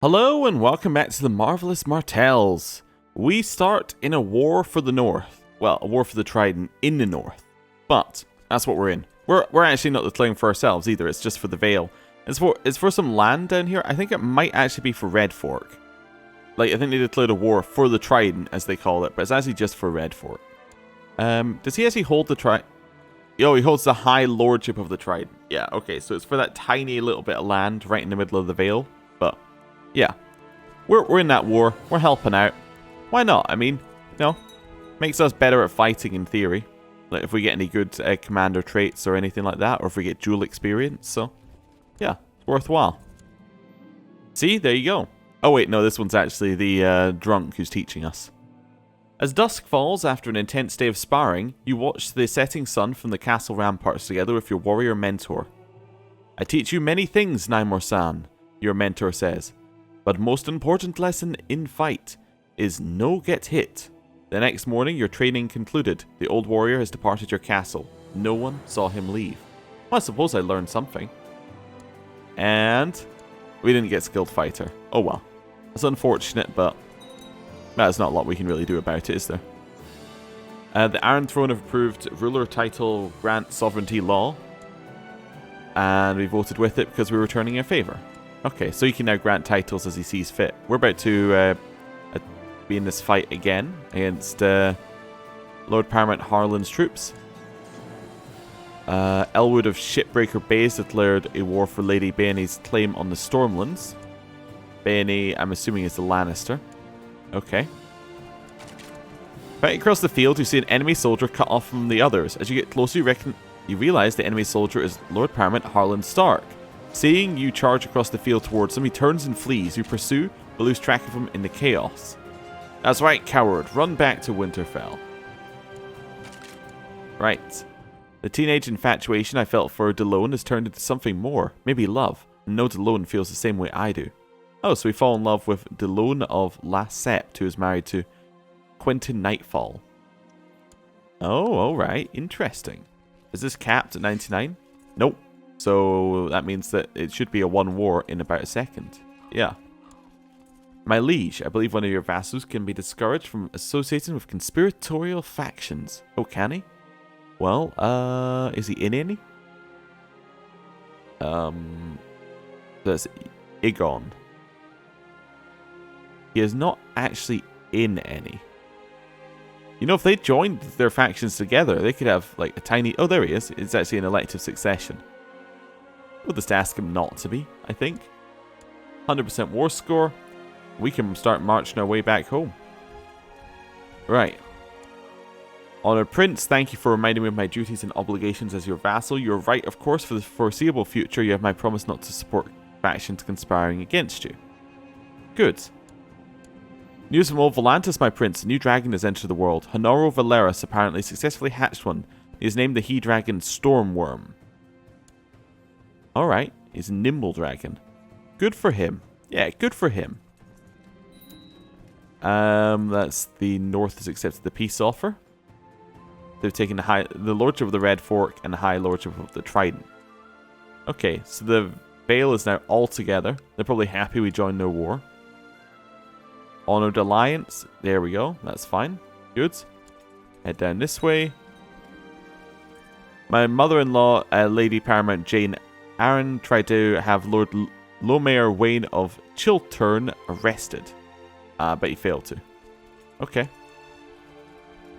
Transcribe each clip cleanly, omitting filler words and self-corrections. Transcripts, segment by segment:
Hello and welcome back to the Marvellous Martells. We start in a war for the north. Well, a war for the Trident in the north. But that's what we're in. We're actually not declaring for ourselves either, it's just for the Vale. It's for some land down here. I think it might actually be for Red Fork. Like, I think they declared a war for the Trident, as they call it, but it's actually just for Red Fork. Does he actually hold the Trident? Oh, he holds the High Lordship of the Trident. Yeah, okay, so it's for that tiny little bit of land right in the middle of the Vale. But yeah, we're in that war. We're helping out. Why not? I mean, you know, makes us better at fighting in theory. Like if we get any good commander traits or anything like that, or if we get dual experience. So, yeah, it's worthwhile. See, there you go. Oh wait, no, this one's actually the drunk who's teaching us. As dusk falls after an intense day of sparring, you watch the setting sun from the castle ramparts together with your warrior mentor. I teach you many things, Naimor-san, your mentor says. But most important lesson in fight is no get hit. The next morning, your training concluded. The old warrior has departed your castle. No one saw him leave. Well, I suppose I learned something. And we didn't get skilled fighter. Oh well. That's unfortunate, but there's not a lot we can really do about it, is there? The Iron Throne have approved ruler title grant sovereignty law. And we voted with it because we were returning a favour. Okay, so he can now grant titles as he sees fit. We're about to be in this fight again against Lord Paramount Harlan's troops. Elwood of Shipbreaker Bays declared a war for Lady Bayone's claim on the Stormlands. Bayone, I'm assuming, is the Lannister. Okay. Right across the field, you see an enemy soldier cut off from the others. As you get closer, you realize the enemy soldier is Lord Paramount Harlan Stark. Seeing you charge across the field towards him, he turns and flees. You pursue, but lose track of him in the chaos. That's right, coward. Run back to Winterfell. Right. The teenage infatuation I felt for Delone has turned into something more. Maybe love. And no Delone feels the same way I do. Oh, so we fall in love with Delone of La Sept, who is married to Quentin Nightfall. Oh, alright. Interesting. Is this capped at 99? Nope. So that means that it should be a one war in about a second. Yeah. My liege, I believe one of your vassals can be discouraged from associating with conspiratorial factions. Oh, can he? Well, is he in any? There's Igon. He is not actually in any. You know, if they joined their factions together, they could have, like, a tiny... Oh, there he is. It's actually an elective succession. We'll just ask him not to be, I think. 100% war score. We can start marching our way back home. Right. Honored Prince, thank you for reminding me of my duties and obligations as your vassal. You're right, of course, for the foreseeable future, you have my promise not to support factions conspiring against you. Good. News from Old Volantis, my prince. A new dragon has entered the world. Honoro Valeris apparently successfully hatched one. He is named the he-dragon Stormworm. Alright, he's a nimble dragon. Good for him. Yeah, good for him. That's the North has accepted the peace offer. They've taken the Lordship of the Red Fork and the High Lordship of the Trident. Okay, so the Vale is now all together. They're probably happy we joined their war. Honored Alliance. There we go. That's fine. Good. Head down this way. My mother-in-law, Lady Paramount Jane Aaron, tried to have Lord Lomair Wayne of Chiltern arrested. But he failed to. Okay.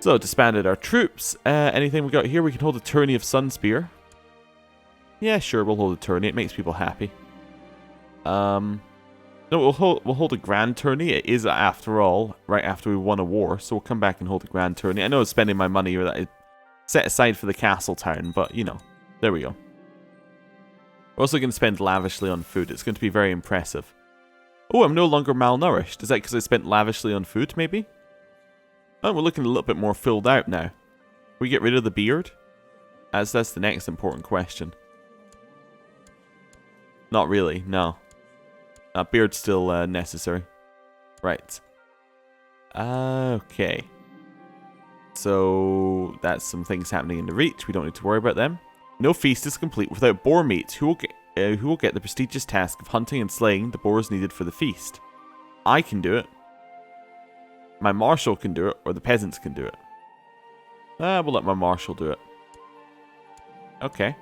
So, disbanded our troops. Anything we got here? We can hold a tourney of Sunspear. Yeah, sure, we'll hold a tourney. It makes people happy. No, we'll hold a grand tourney. It is, after all, right after we won a war. So we'll come back and hold a grand tourney. I know it's spending my money that I set aside for the castle town, but, you know, there we go. We're also going to spend lavishly on food. It's going to be very impressive. Oh, I'm no longer malnourished. Is that because I spent lavishly on food, maybe? Oh, we're looking a little bit more filled out now. We get rid of the beard? As that's the next important question. Not really, no. Beard's still necessary. Right. Okay. So, that's some things happening in the Reach. We don't need to worry about them. No feast is complete without boar meat. Who will who will get the prestigious task of hunting and slaying the boars needed for the feast. I can do it. My marshal can do it, or the peasants can do it. We'll let my marshal do it. Okay.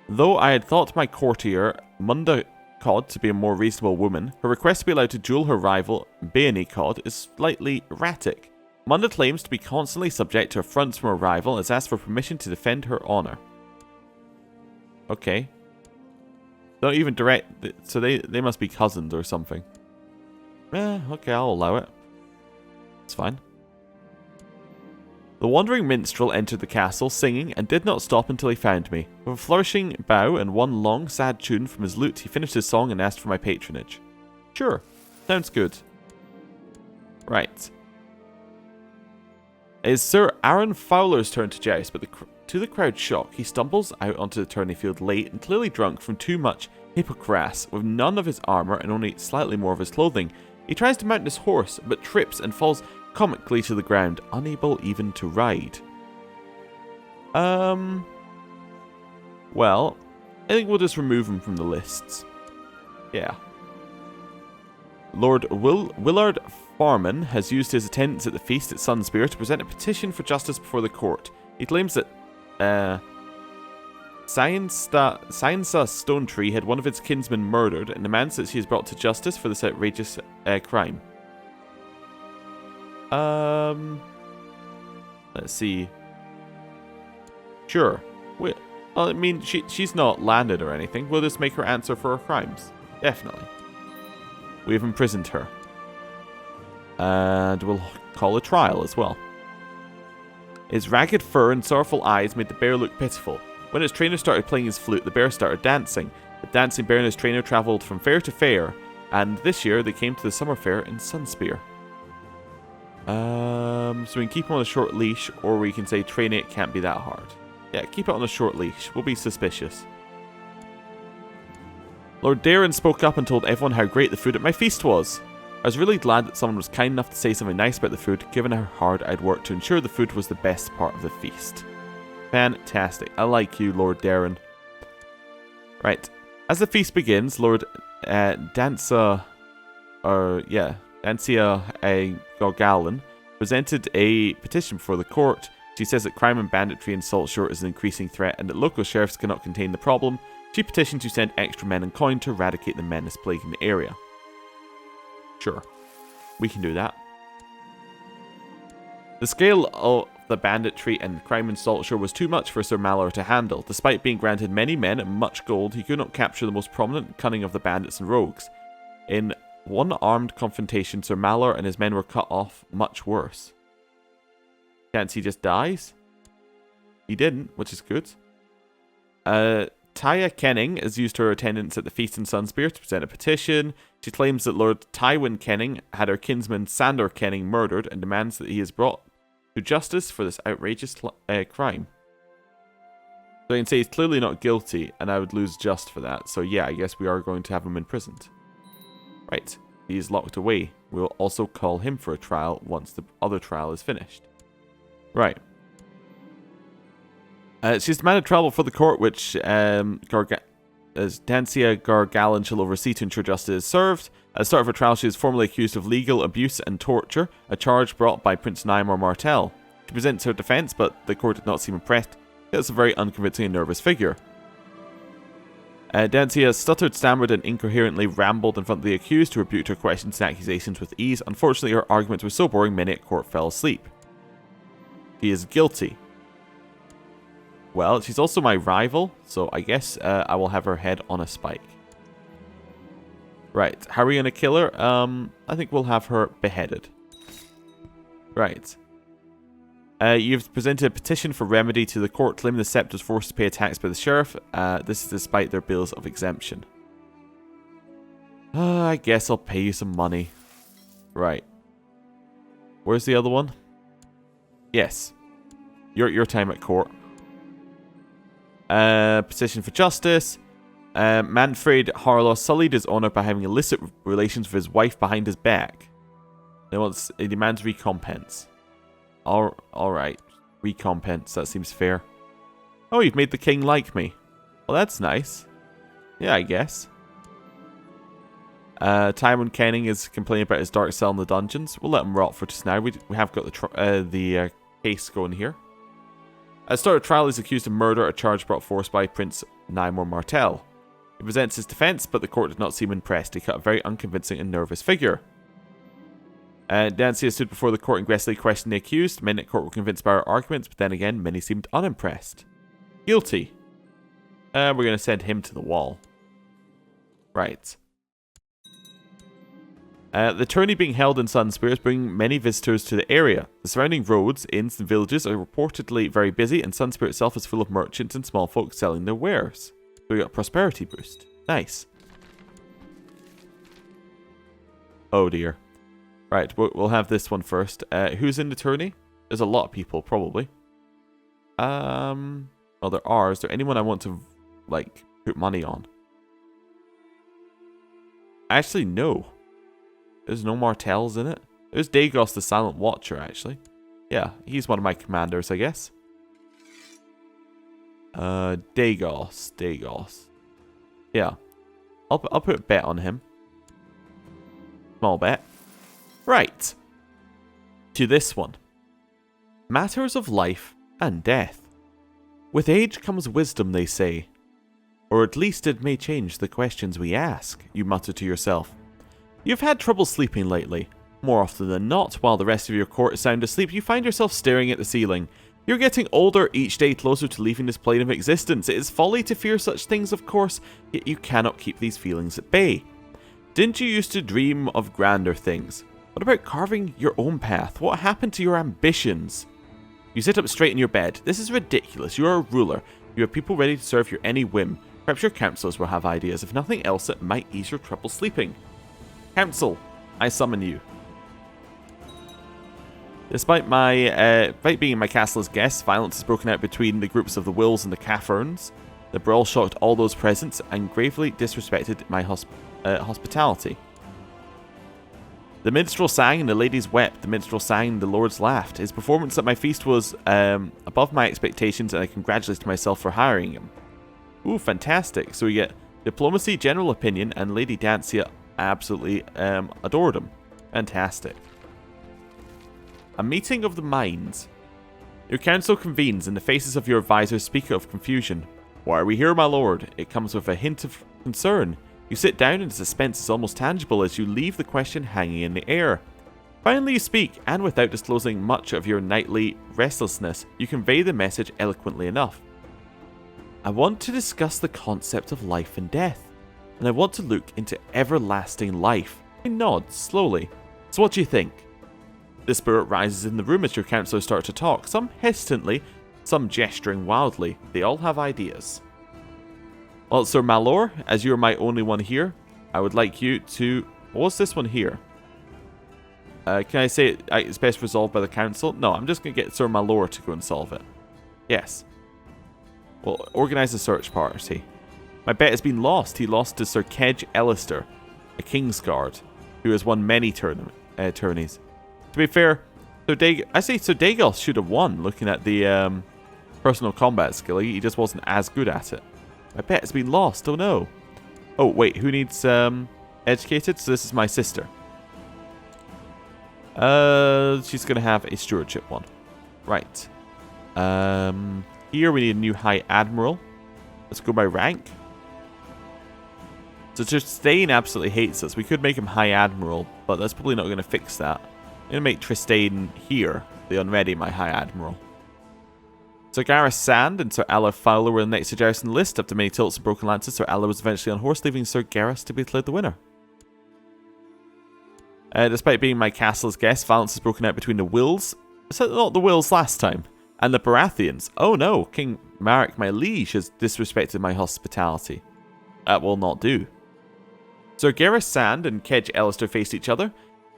Though I had thought my courtier, Munda Cod, to be a more reasonable woman, her request to be allowed to duel her rival, Baony Cod, is slightly erratic. Munda claims to be constantly subject to affronts from her rival and has asked for permission to defend her honour. Okay. Don't even direct... So they must be cousins or something. Okay, I'll allow it. It's fine. The wandering minstrel entered the castle, singing, and did not stop until he found me. With a flourishing bow and one long, sad tune from his lute, he finished his song and asked for my patronage. Sure. Sounds good. Right. It is Sir Aaron Fowler's turn to joust, but to the crowd's shock, he stumbles out onto the tourney field late and clearly drunk from too much hippocras, with none of his armour and only slightly more of his clothing. He tries to mount his horse, but trips and falls comically to the ground, unable even to ride. Well, I think we'll just remove him from the lists. Yeah. Lord Willard Farman has used his attendance at the feast at Sunspear to present a petition for justice before the court. He claims that Scienza Stonetree had one of its kinsmen murdered and demands that she is brought to justice for this outrageous crime. Let's see. Sure. Well, I mean, she's not landed or anything. We'll just make her answer for her crimes. Definitely. We have imprisoned her. And we'll call a trial as well. His ragged fur and sorrowful eyes made the bear look pitiful. When his trainer started playing his flute, the bear started dancing. The dancing bear and his trainer travelled from fair to fair, and this year they came to the summer fair in Sunspear. So we can keep him on a short leash, or we can say training it can't be that hard. Yeah, keep it on a short leash. We'll be suspicious. Lord Doran spoke up and told everyone how great the food at my feast was. I was really glad that someone was kind enough to say something nice about the food, given how hard I'd worked to ensure the food was the best part of the feast. Fantastic. I like you, Lord Doran. Right. As the feast begins, Lord Dancia Gorgalan presented a petition before the court. She says that crime and banditry in Saltshore is an increasing threat and that local sheriffs cannot contain the problem. She petitioned to send extra men and coin to eradicate the menace plaguing the area. Sure. We can do that. The scale of the banditry and crime in Saltshore was too much for Sir Mallory to handle. Despite being granted many men and much gold, he could not capture the most prominent and cunning of the bandits and rogues. In one armed confrontation, Sir Mallory and his men were cut off much worse. Chance he just dies? He didn't, which is good. Taya Kenning has used her attendance at the feast in Sunspear to present a petition. She claims that Lord Tywin Kenning had her kinsman Sandor Kenning murdered and demands that he is brought to justice for this outrageous crime. So I can say he's clearly not guilty, and I would lose just for that. So yeah, I guess we are going to have him imprisoned. Right, he is locked away. We will also call him for a trial once the other trial is finished. Right. She's demanded travel for the court, which Dancia Gorgalan shall oversee to ensure justice is served. At the start of her trial, she is formally accused of legal abuse and torture, a charge brought by Prince Doran Martell. She presents her defence, but the court did not seem impressed. It's a very unconvincing and nervous figure. Dancia stuttered, stammered, and incoherently rambled in front of the accused, who rebuked her questions and accusations with ease. Unfortunately, her arguments were so boring, many at court fell asleep. She is guilty. Well, she's also my rival, so I guess I will have her head on a spike. Right, how are we going to kill her? I think we'll have her beheaded. Right. You've presented a petition for remedy to the court, claiming the sept was forced to pay a tax by the sheriff. This is despite their bills of exemption. I guess I'll pay you some money. Right. Where's the other one? Yes. Your time at court. Petition for justice. Manfred Harlaw sullied his honour by having illicit relations with his wife behind his back. He demands recompense. Alright. Recompense, that seems fair. Oh, you've made the king like me. Well, that's nice. Yeah, I guess. Tywin Kenning is complaining about his dark cell in the dungeons. We'll let him rot for just now. We have got the case going here. At the start of trial, he's accused of murder, a charge brought forth by Prince Doran Martell. He presents his defence, but the court did not seem impressed. He cut a very unconvincing and nervous figure. Dancia stood before the court and aggressively questioned the accused. Many at court were convinced by our arguments, but then again, many seemed unimpressed. Guilty. We're going to send him to the wall. Right. The tourney being held in Sunspear is bringing many visitors to the area. The surrounding roads, inns, and villages are reportedly very busy, and Sunspear itself is full of merchants and small folk selling their wares. So we got a prosperity boost. Nice. Oh dear. Right, we'll have this one first. Who's in the tourney? There's a lot of people, probably. Well, there are. Is there anyone I want to, like, put money on? Actually, no. There's no Martells in it. There's Dagos the Silent Watcher, actually. Yeah, he's one of my commanders, I guess. Dagos. Yeah. I'll put a bet on him. Small bet. Right. To this one. Matters of life and death. With age comes wisdom, they say. Or at least it may change the questions we ask, you mutter to yourself. You've had trouble sleeping lately. More often than not, while the rest of your court is sound asleep, you find yourself staring at the ceiling. You're getting older, each day closer to leaving this plane of existence. It is folly to fear such things, of course, yet you cannot keep these feelings at bay. Didn't you used to dream of grander things? What about carving your own path? What happened to your ambitions? You sit up straight in your bed. This is ridiculous. You are a ruler. You have people ready to serve your any whim. Perhaps your councillors will have ideas. If nothing else, it might ease your trouble sleeping. Council, I summon you. Despite being in my castle as guests, violence has broken out between the groups of the Wills and the Cafferns. The brawl shocked all those present and gravely disrespected my hospitality. The minstrel sang and the ladies wept. The minstrel sang and the lords laughed. His performance at my feast was above my expectations, and I congratulated myself for hiring him. Ooh, fantastic. So we get diplomacy, general opinion, and Lady Dancia absolutely adored him. Fantastic. A meeting of the minds. Your council convenes, and the faces of your advisors speak of confusion. Why are we here, my lord? It comes with a hint of concern. You sit down, and the suspense is almost tangible as you leave the question hanging in the air. Finally you speak, and without disclosing much of your nightly restlessness, you convey the message eloquently enough. I want to discuss the concept of life and death, and I want to look into everlasting life. He nods slowly. So what do you think? The spirit rises in the room as your councillors start to talk, some hesitantly, some gesturing wildly. They all have ideas. Well, Sir Malor, as you're my only one here, I would like you to... What's this one here? Can I say it's best resolved by the council? No, I'm just going to get Sir Malor to go and solve it. Yes. Well, organise a search party. My bet has been lost. He lost to Sir Kedge Ellister, a Kingsguard, who has won many tourneys. To be fair, Sir Dagos should have won, looking at the personal combat skill. He just wasn't as good at it. My bet has been lost. Oh no. Oh wait, who needs educated? So this is my sister. She's gonna have a stewardship one. Right. Here we need a new High Admiral. Let's go by rank. So Tristane absolutely hates us. We could make him High Admiral, but that's probably not going to fix that. I'm going to make Tristane here, the Unready, my High Admiral. Sir Gareth Sand and Sir Alla Fowler were the next to joust in the list. After many tilts and broken lances, Sir Alla was eventually unhorsed, leaving Sir Gareth to be declared the winner. Despite being my castle's guest, violence has broken out between the Wills. Is that not the Wills last time? And the Baratheons. Oh no, King Marek, my liege, has disrespected my hospitality. That will not do. Sir Gareth Sand and Kedge Ellister faced each other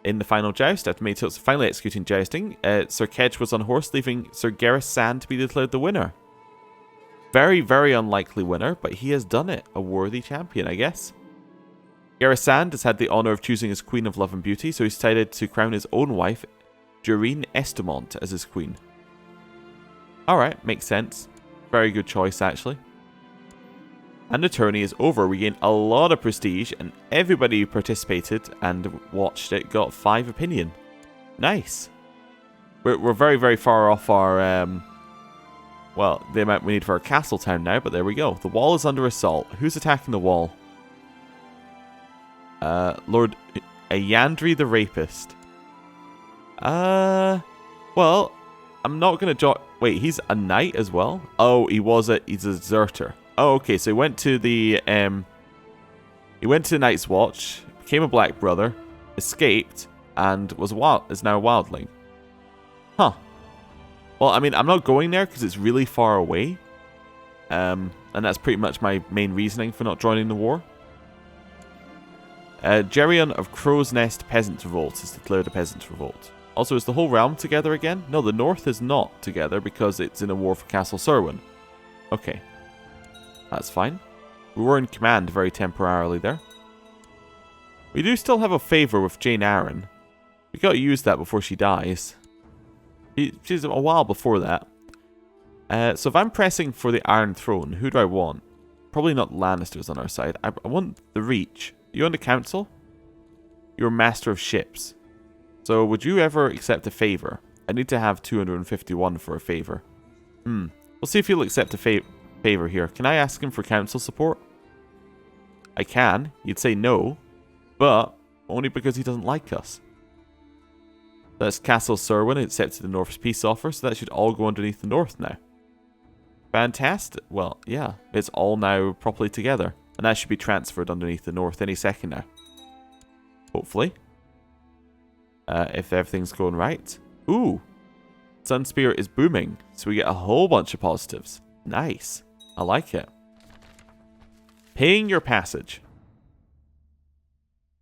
in the final joust. After many tilts finally executing jousting, Sir Kedge was unhorsed, leaving Sir Gareth Sand to be declared the winner. Very, very unlikely winner, but he has done it. A worthy champion, I guess. Gareth Sand has had the honour of choosing his Queen of Love and Beauty, so he's decided to crown his own wife, Doreen Estamont, as his queen. Alright, makes sense. Very good choice, actually. And the tourney is over. We gained a lot of prestige, and everybody who participated and watched it got 5 opinion. Nice. We're very, very far off our, well, the amount we need for our castle town now, but there we go. The wall is under assault. Who's attacking the wall? Lord Ayandri the Rapist. Well, I'm not going to wait, he's a knight as well? Oh, he's a deserter. Oh, okay, so he went to the Night's Watch, became a Black Brother, escaped, and is now a wildling. Huh. Well, I mean, I'm not going there because it's really far away. And that's pretty much my main reasoning for not joining the war. Geryon of Crow's Nest Peasant Revolt has declared a peasant revolt. Also, is the whole realm together again? No, the north is not together because it's in a war for Castle Serwyn. Okay. That's fine. We were in command very temporarily there. We do still have a favour with Jane Arryn. We gotta use that before she dies. She's a while before that. So if I'm pressing for the Iron Throne, who do I want? Probably not Lannisters on our side. I want the Reach. You on the council? You're Master of Ships. So would you ever accept a favour? I need to have 251 for a favour. We'll see if he'll accept a favour here. Can I ask him for council support? I can. You'd say no. But only because he doesn't like us. That's Castle Serwyn accepted the North's peace offer, so that should all go underneath the North now. Fantastic. Well, yeah. It's all now properly together. And that should be transferred underneath the North any second now. Hopefully. If everything's going right. Ooh. Sunspear is booming. So we get a whole bunch of positives. Nice. I like it. Paying your passage.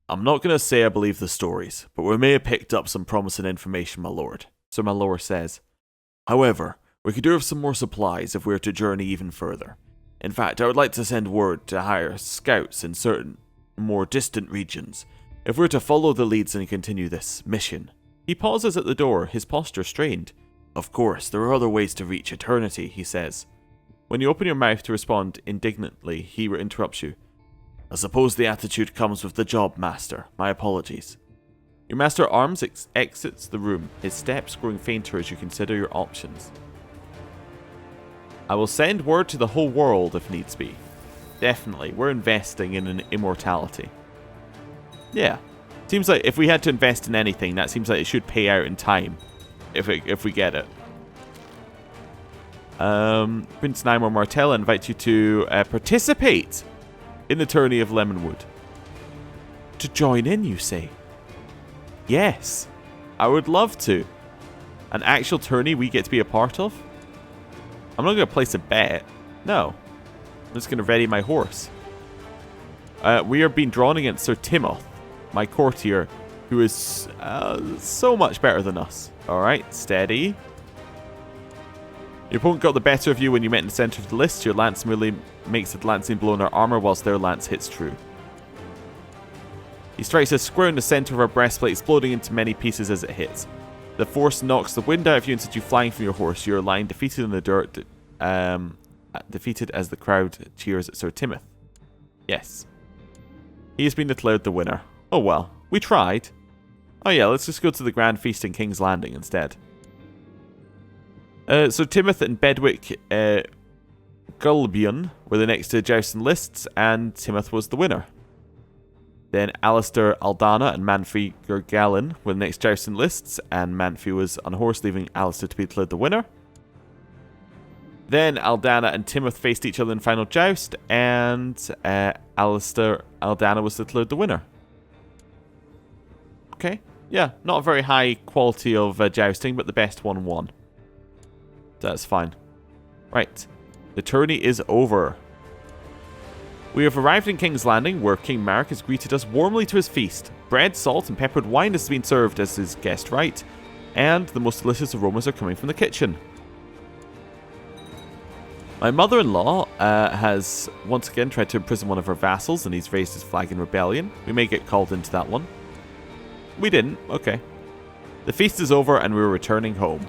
I'm not going to say I believe the stories, but we may have picked up some promising information, my lord. So my lord says. However, we could do with some more supplies if we were to journey even further. In fact, I would like to send word to hire scouts in certain more distant regions, if we're to follow the leads and continue this mission. He pauses at the door, his posture strained. Of course, there are other ways to reach eternity, he says. When you open your mouth to respond indignantly, he interrupts you. I suppose the attitude comes with the job, master. My apologies. Your master at arms exits the room, his steps growing fainter as you consider your options. I will send word to the whole world if needs be. Definitely, we're investing in an immortality. Yeah. Seems like if we had to invest in anything, that seems like it should pay out in time. If we get it. Prince Nymor Martell invites you to participate in the tourney of Lemonwood. To join in, you say? Yes. I would love to. An actual tourney we get to be a part of? I'm not going to place a bet. No. I'm just going to ready my horse. We are being drawn against Sir Timoth, my courtier, who is so much better than us. Alright, steady. Your opponent got the better of you when you met in the centre of the list. Your lance merely makes a glancing blow in our armour whilst their lance hits true. He strikes us square in the centre of our breastplate, exploding into many pieces as it hits. The force knocks the wind out of you and sends you flying from your horse. You are lying defeated in the dirt, defeated as the crowd cheers at Sir Timoth. Yes. He has been declared the winner. Oh well, we tried. Oh yeah, let's just go to the Grand Feast in King's Landing instead. So Timoth and Bedwick Gulbion were the next to jousting lists, and Timoth was the winner. Then Alistair Aldana and Manfrey Gergalin were the next jousting lists, and Manfrey was on a horse, leaving Alistair to be declared the winner. Then Aldana and Timoth faced each other in final joust, and Alistair Aldana was declared the winner. Okay, yeah, not a very high quality of jousting, but the best one won. That's fine. Right, the tourney is over. We have arrived in King's Landing, where King Marek has greeted us warmly to his feast. Bread, salt, and peppered wine has been served as his guest right, and the most delicious aromas are coming from the kitchen. My mother-in-law has once again tried to imprison one of her vassals, and he's raised his flag in rebellion. We may get called into that one. We didn't. Okay. The feast is over, and we're returning home.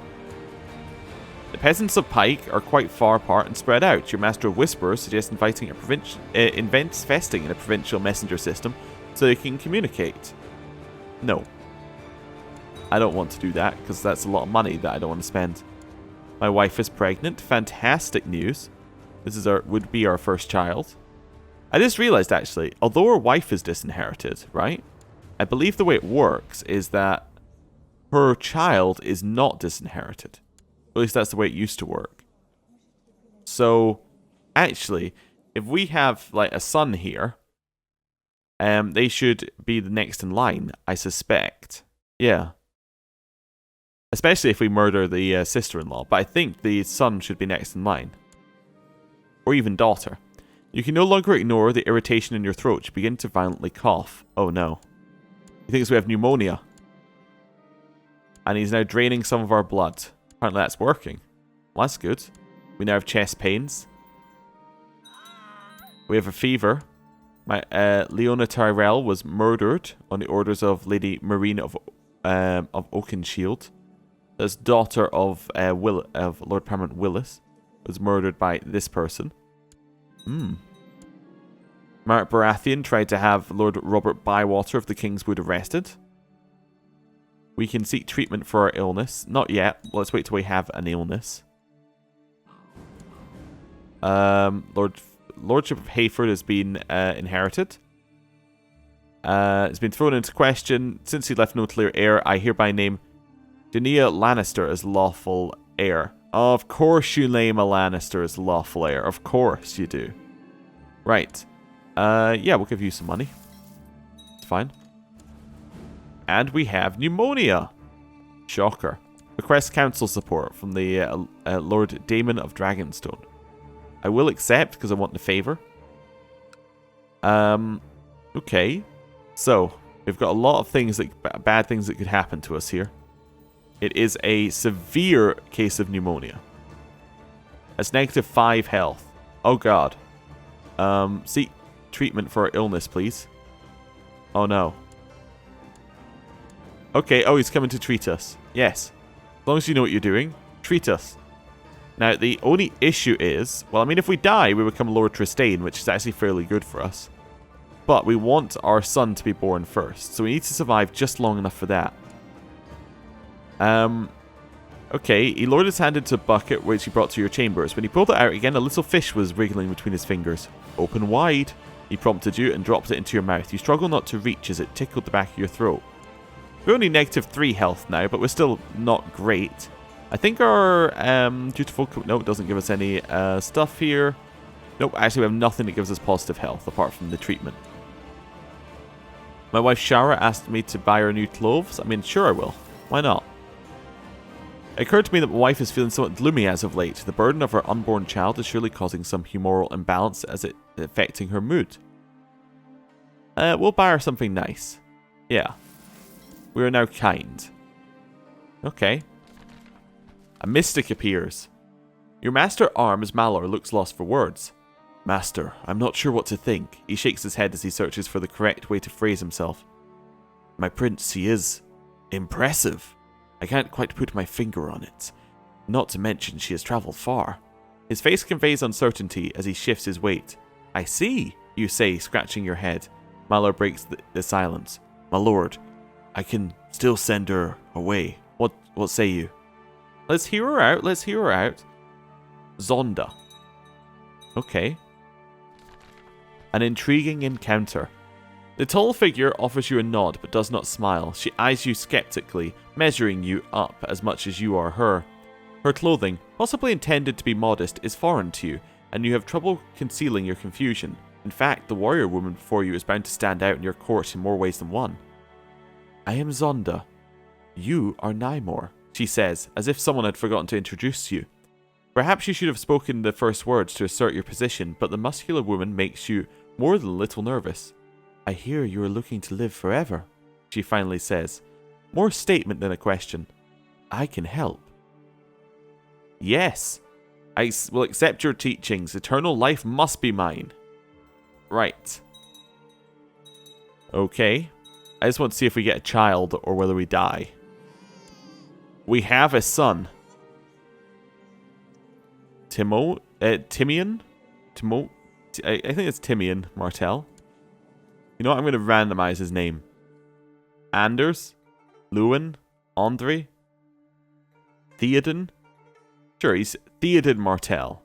The peasants of Pike are quite far apart and spread out. Your Master of Whisperers suggests inviting invents festing in a provincial messenger system so they can communicate. No. I don't want to do that because that's a lot of money that I don't want to spend. My wife is pregnant. Fantastic news. This is would be our first child. I just realized actually, although our wife is disinherited, right? I believe the way it works is that her child is not disinherited. At least that's the way it used to work. So, actually, if we have like a son here, they should be the next in line, I suspect. Yeah. Especially if we murder the sister-in-law. But I think the son should be next in line. Or even daughter. You can no longer ignore the irritation in your throat. You begin to violently cough. Oh no. He thinks we have pneumonia. And he's now draining some of our blood. Apparently that's working. Well, that's good. We now have chest pains. We have a fever. My Leona Tyrell was murdered on the orders of Lady Marine of Oakenshield. This daughter of Lord Paramount Willis was murdered by this person. Mark Baratheon tried to have Lord Robert Bywater of the Kingswood arrested. We can seek treatment for our illness. Not yet. Let's wait till we have an illness. Lordship of Hayford has been inherited. It's been thrown into question. Since he left no clear heir, I hereby name Daenerys Lannister as lawful heir. Of course you name a Lannister as lawful heir. Of course you do. Right. Yeah, we'll give you some money. It's fine. And we have pneumonia. Shocker. Request council support from the Lord Daemon of Dragonstone. I will accept because I want the favor. Okay. So, we've got a lot of things that bad things that could happen to us here. It is a severe case of pneumonia. That's -5 health. Oh god. Seek treatment for our illness, please. Oh no. Okay, oh, he's coming to treat us. Yes. As long as you know what you're doing, treat us. Now, the only issue is, well, I mean, if we die, we become Lord Trystane, which is actually fairly good for us. But we want our son to be born first, so we need to survive just long enough for that. Okay, he lowered his hand into a bucket which he brought to your chambers. When he pulled it out again, a little fish was wriggling between his fingers. Open wide, he prompted you and dropped it into your mouth. You struggle not to reach as it tickled the back of your throat. We're only -3 health now, but we're still not great. I think our dutiful... No, it doesn't give us any stuff here. Nope, actually we have nothing that gives us positive health apart from the treatment. My wife Shara asked me to buy her new clothes. I mean, sure I will. Why not? It occurred to me that my wife is feeling somewhat gloomy as of late. The burden of her unborn child is surely causing some humoral imbalance as it affecting her mood. We'll buy her something nice. Yeah. We are now kind. Okay. A mystic appears. Your master-arms, Malor, looks lost for words. Master, I'm not sure what to think. He shakes his head as he searches for the correct way to phrase himself. My prince, he is impressive. I can't quite put my finger on it. Not to mention she has travelled far. His face conveys uncertainty as he shifts his weight. I see, you say, scratching your head. Malor breaks the silence. My lord, I can still send her away. What say you? Let's hear her out, let's hear her out. Zonda. Okay. An intriguing encounter. The tall figure offers you a nod, but does not smile. She eyes you skeptically, measuring you up as much as you are her. Her clothing, possibly intended to be modest, is foreign to you, and you have trouble concealing your confusion. In fact, the warrior woman before you is bound to stand out in your court in more ways than one. I am Zonda. You are Nymor, she says, as if someone had forgotten to introduce you. Perhaps you should have spoken the first words to assert your position, but the muscular woman makes you more than a little nervous. I hear you are looking to live forever, she finally says. More statement than a question. I can help. Yes, I will accept your teachings. Eternal life must be mine. Right. Okay. I just want to see if we get a child or whether we die. We have a son. Timian? I think it's Timian Martell. You know what? I'm going to randomize his name. Anders, Lewin, Andre, Theoden. Sure, he's Theoden Martell.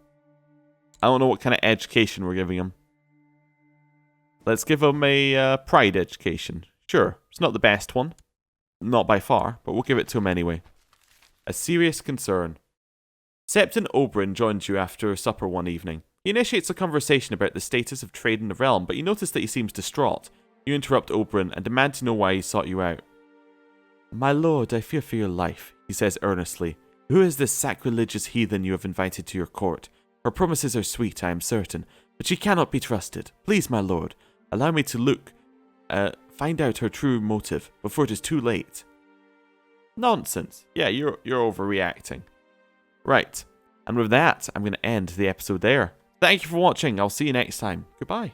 I don't know what kind of education we're giving him. Let's give him a pride education. Sure, it's not the best one. Not by far, but we'll give it to him anyway. A serious concern. Septon Oberyn joins you after supper one evening. He initiates a conversation about the status of trade in the realm, but you notice that he seems distraught. You interrupt Oberyn and demand to know why he sought you out. My lord, I fear for your life, he says earnestly. Who is this sacrilegious heathen you have invited to your court? Her promises are sweet, I am certain, but she cannot be trusted. Please, my lord, allow me to find out her true motive before it is too late. Nonsense. Yeah, you're overreacting. Right. And with that, I'm going to end the episode there. Thank you for watching. I'll see you next time. Goodbye.